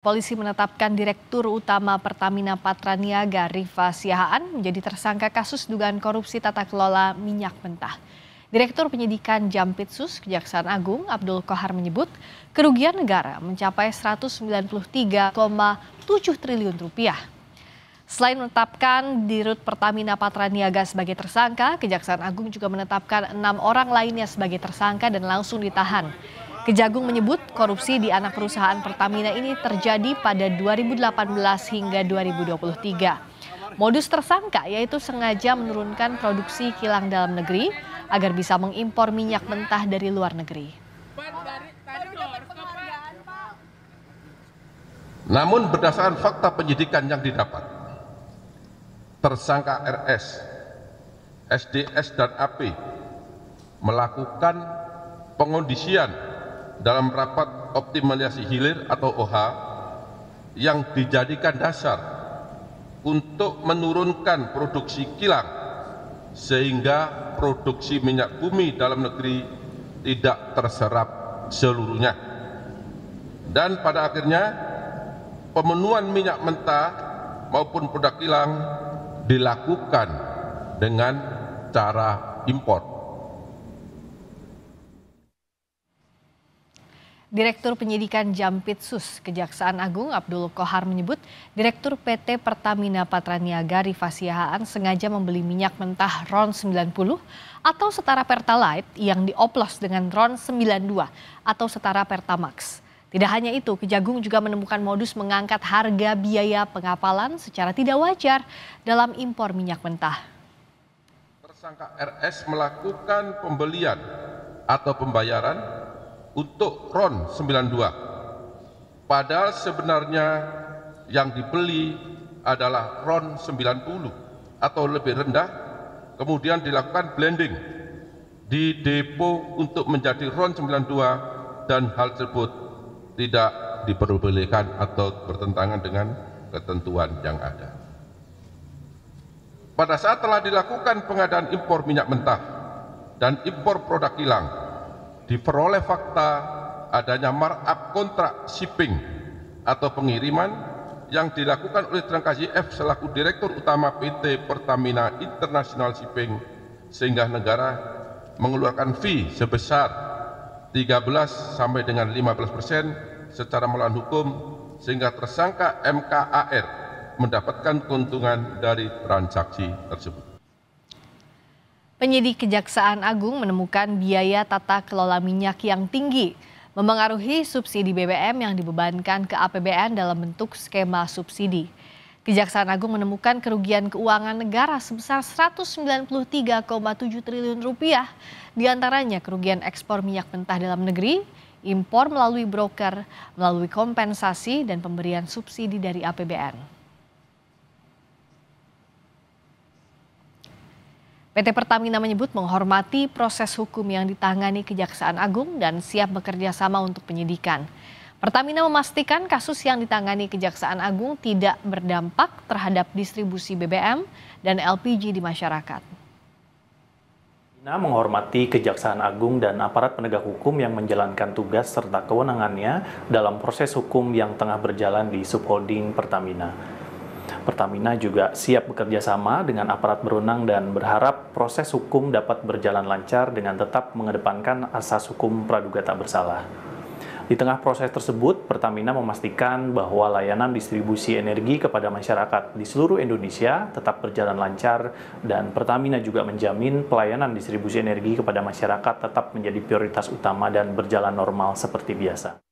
Polisi menetapkan Direktur Utama Pertamina Patraniaga Rifa Siahaan menjadi tersangka kasus dugaan korupsi tata kelola minyak mentah. Direktur Penyidikan Jampitsus Kejaksaan Agung Abdul Qohar menyebut kerugian negara mencapai 193,7 triliun rupiah. Selain menetapkan Dirut Pertamina Patraniaga sebagai tersangka, Kejaksaan Agung juga menetapkan 6 orang lainnya sebagai tersangka dan langsung ditahan. Kejagung menyebut korupsi di anak perusahaan Pertamina ini terjadi pada 2018 hingga 2023. Modus tersangka yaitu sengaja menurunkan produksi kilang dalam negeri agar bisa mengimpor minyak mentah dari luar negeri. Namun berdasarkan fakta penyidikan yang didapat, tersangka RS, SDS dan AP melakukan pengondisian dalam rapat optimalisasi hilir atau OH yang dijadikan dasar untuk menurunkan produksi kilang sehingga produksi minyak bumi dalam negeri tidak terserap seluruhnya. Dan pada akhirnya pemenuhan minyak mentah maupun produk kilang dilakukan dengan cara impor. Direktur Penyidikan Jampitsus Kejaksaan Agung Abdul Qohar menyebut Direktur PT Pertamina Patraniaga Rifa Siahaan sengaja membeli minyak mentah RON 90 atau setara Pertalite yang dioplos dengan RON 92 atau setara Pertamax. Tidak hanya itu, Kejagung juga menemukan modus mengangkat harga biaya pengapalan secara tidak wajar dalam impor minyak mentah. Tersangka RS melakukan pembelian atau pembayaran untuk RON 92, padahal sebenarnya yang dibeli adalah RON 90 atau lebih rendah, kemudian dilakukan blending di depo untuk menjadi RON 92 dan hal tersebut tidak diperbolehkan atau bertentangan dengan ketentuan yang ada. Pada saat telah dilakukan pengadaan impor minyak mentah dan impor produk kilang, diperoleh fakta adanya markup kontrak shipping atau pengiriman yang dilakukan oleh tersangka YF selaku Direktur Utama PT Pertamina International Shipping, sehingga negara mengeluarkan fee sebesar 13 sampai dengan 15% secara melawan hukum, sehingga tersangka MKAR mendapatkan keuntungan dari transaksi tersebut. Penyidik Kejaksaan Agung menemukan biaya tata kelola minyak yang tinggi memengaruhi subsidi BBM yang dibebankan ke APBN dalam bentuk skema subsidi. Kejaksaan Agung menemukan kerugian keuangan negara sebesar 193,7 triliun rupiah, diantaranya kerugian ekspor minyak mentah dalam negeri, impor melalui broker, melalui kompensasi dan pemberian subsidi dari APBN. PT Pertamina menyebut menghormati proses hukum yang ditangani Kejaksaan Agung dan siap bekerja sama untuk penyidikan. Pertamina memastikan kasus yang ditangani Kejaksaan Agung tidak berdampak terhadap distribusi BBM dan LPG di masyarakat. Pertamina menghormati Kejaksaan Agung dan aparat penegak hukum yang menjalankan tugas serta kewenangannya dalam proses hukum yang tengah berjalan di subholding Pertamina. Pertamina juga siap bekerja sama dengan aparat berwenang dan berharap proses hukum dapat berjalan lancar dengan tetap mengedepankan asas hukum praduga tak bersalah. Di tengah proses tersebut, Pertamina memastikan bahwa layanan distribusi energi kepada masyarakat di seluruh Indonesia tetap berjalan lancar dan Pertamina juga menjamin pelayanan distribusi energi kepada masyarakat tetap menjadi prioritas utama dan berjalan normal seperti biasa.